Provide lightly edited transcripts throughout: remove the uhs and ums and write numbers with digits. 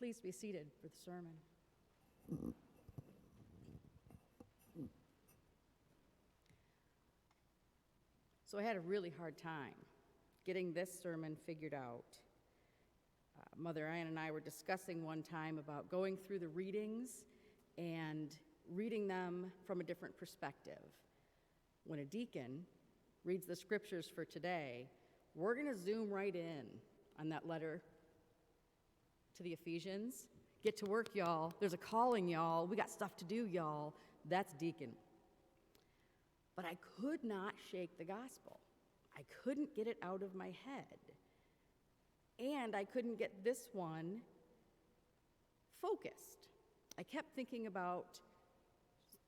Please be seated for the sermon. So I had a really hard time getting this sermon figured out. Mother Ann and I were discussing one time about going through the readings and reading them from a different perspective. When a deacon reads the scriptures for today, we're going to zoom right in on that letter to the Ephesians. Get to work, y'all. There's a calling, y'all. We got stuff to do, y'all. That's Deacon. But I could not shake the gospel. I couldn't get it out of my head. And I couldn't get this one focused. I kept thinking about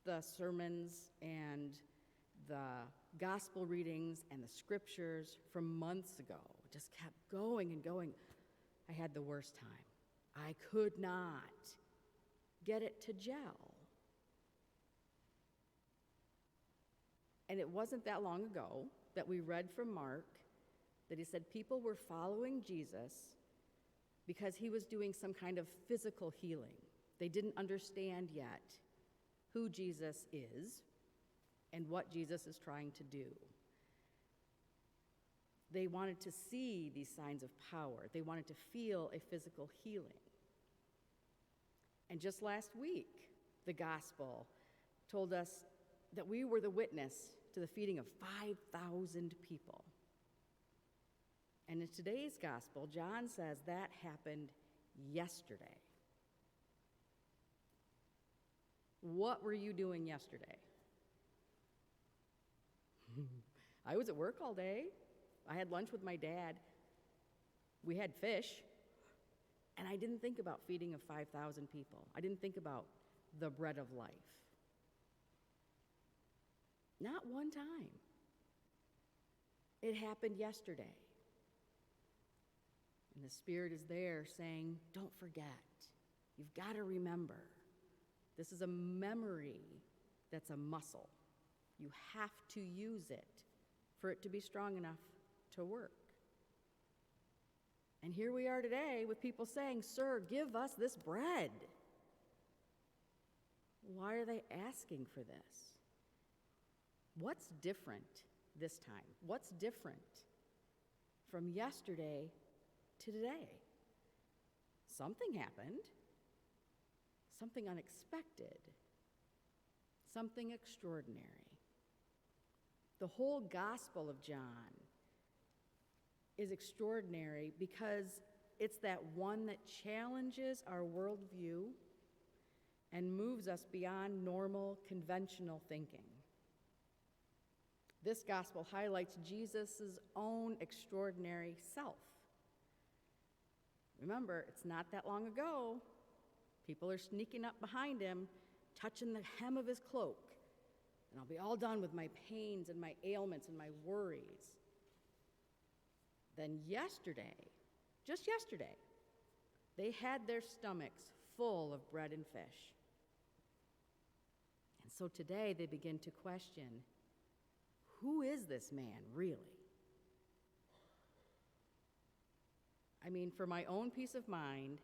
the sermons and the gospel readings and the scriptures from months ago. Just kept going and going. I had the worst time. I could not get it to gel. And it wasn't that long ago that we read from Mark that he said people were following Jesus because he was doing some kind of physical healing. They didn't understand yet who Jesus is and what Jesus is trying to do. They wanted to see these signs of power. They wanted to feel a physical healing. And just last week, the gospel told us that we were the witness to the feeding of 5,000 people. And in today's gospel, John says that happened yesterday. What were you doing yesterday? I was at work all day. I had lunch with my dad. We had fish. And I didn't think about feeding of 5,000 people. I didn't think about the bread of life. Not one time. It happened yesterday. And the Spirit is there saying, don't forget. You've got to remember. This is a memory that's a muscle. You have to use it for it to be strong enough to work. And here we are today with people saying, "Sir, give us this bread." Why are they asking for this? What's different this time? What's different from yesterday to today? Something happened. Something unexpected. Something extraordinary. The whole Gospel of John is extraordinary because it's that one that challenges our worldview and moves us beyond normal, conventional thinking. This gospel highlights Jesus' own extraordinary self. Remember, it's not that long ago. People are sneaking up behind him, touching the hem of his cloak, and I'll be all done with my pains and my ailments and my worries. Then yesterday, just yesterday, they had their stomachs full of bread and fish. And so today they begin to question, who is this man really? I mean, for my own peace of mind,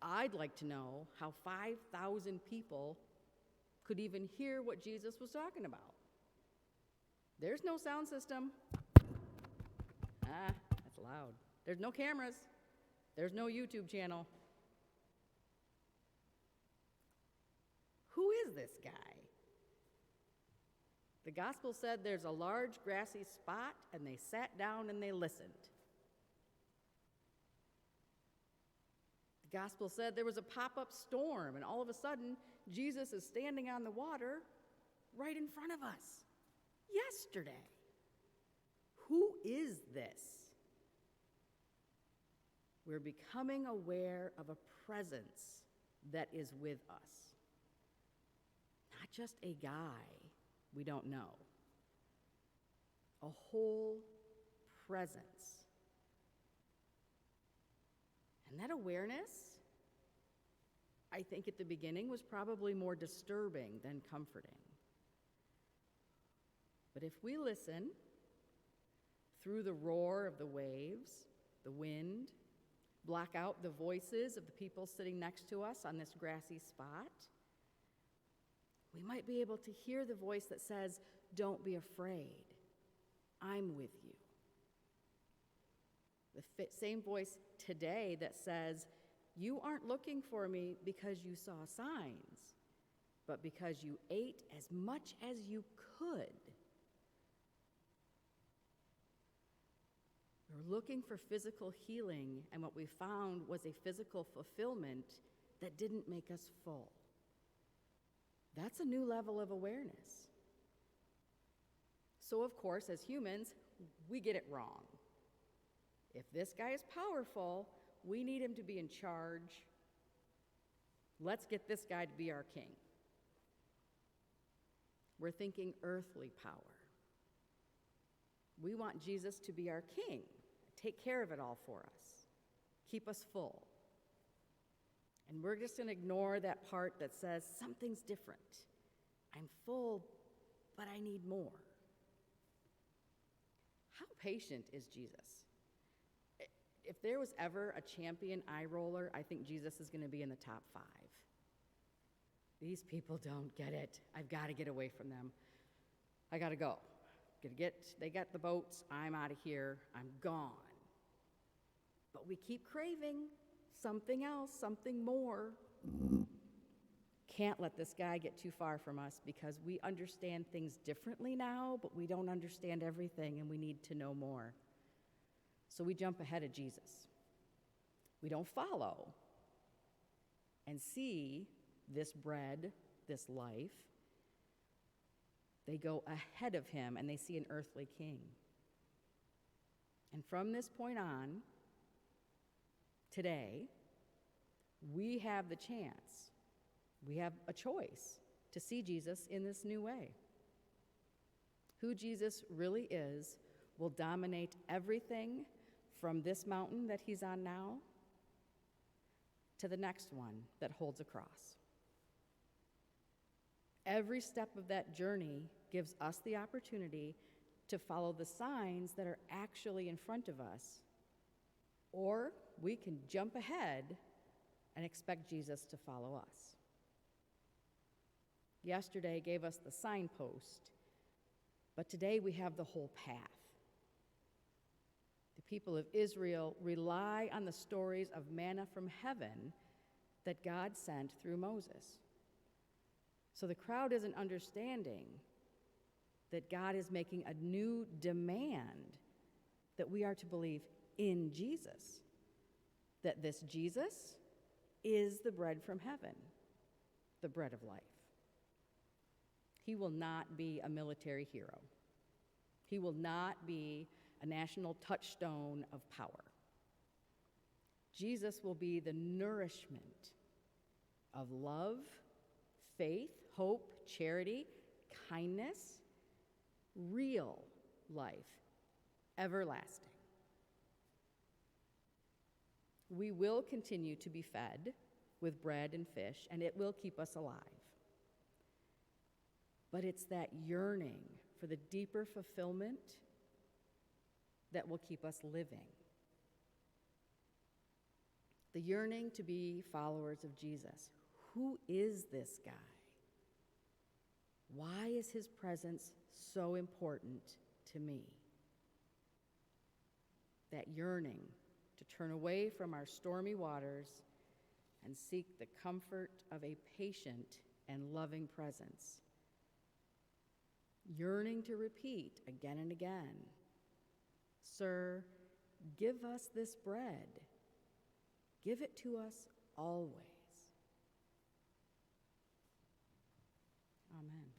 I'd like to know how 5,000 people could even hear what Jesus was talking about. There's no sound system. That's loud. There's no cameras. There's no YouTube channel. Who is this guy? The gospel said there's a large grassy spot, and they sat down and they listened. The gospel said there was a pop-up storm, and all of a sudden, Jesus is standing on the water right in front of us. Yesterday. Who is this? We're becoming aware of a presence that is with us. Not just a guy we don't know. A whole presence. And that awareness, I think at the beginning, was probably more disturbing than comforting. But if we listen through the roar of the waves, the wind, block out the voices of the people sitting next to us on this grassy spot. We might be able to hear the voice that says, "Don't be afraid. I'm with you." The same voice today that says, "You aren't looking for me because you saw signs, but because you ate as much as you could." We're looking for physical healing, and what we found was a physical fulfillment that didn't make us full. That's a new level of awareness. So, of course, as humans, we get it wrong. If this guy is powerful, we need him to be in charge. Let's get this guy to be our king. We're thinking earthly power. We want Jesus to be our king, take care of it all for us, keep us full. And we're just going to ignore that part that says something's different. I'm full, but I need more. How patient is Jesus? If there was ever a champion eye roller, I think Jesus is going to be in the top 5. These people don't get it. I've got to get away from them. I got to go. They got the boats. I'm out of here. I'm gone. But we keep craving something else, something more. Can't let this guy get too far from us because we understand things differently now, but we don't understand everything and we need to know more. So we jump ahead of Jesus. We don't follow and see this bread, this life. They go ahead of him and they see an earthly king. And from this point on, today, we have the chance, we have a choice to see Jesus in this new way. Who Jesus really is will dominate everything from this mountain that he's on now to the next one that holds a cross. Every step of that journey gives us the opportunity to follow the signs that are actually in front of us, or we can jump ahead and expect Jesus to follow us. Yesterday gave us the signpost, but today we have the whole path. The people of Israel rely on the stories of manna from heaven that God sent through Moses. So the crowd isn't understanding that God is making a new demand that we are to believe in Jesus, that this Jesus is the bread from heaven, the bread of life. He will not be a military hero. He will not be a national touchstone of power. Jesus will be the nourishment of love, faith, hope, charity, kindness, real life, everlasting. We will continue to be fed with bread and fish, and it will keep us alive. But it's that yearning for the deeper fulfillment that will keep us living. The yearning to be followers of Jesus. Who is this guy? Why is his presence so important to me? That yearning to turn away from our stormy waters and seek the comfort of a patient and loving presence. Yearning to repeat again and again, "Sir, give us this bread. Give it to us always." Amen.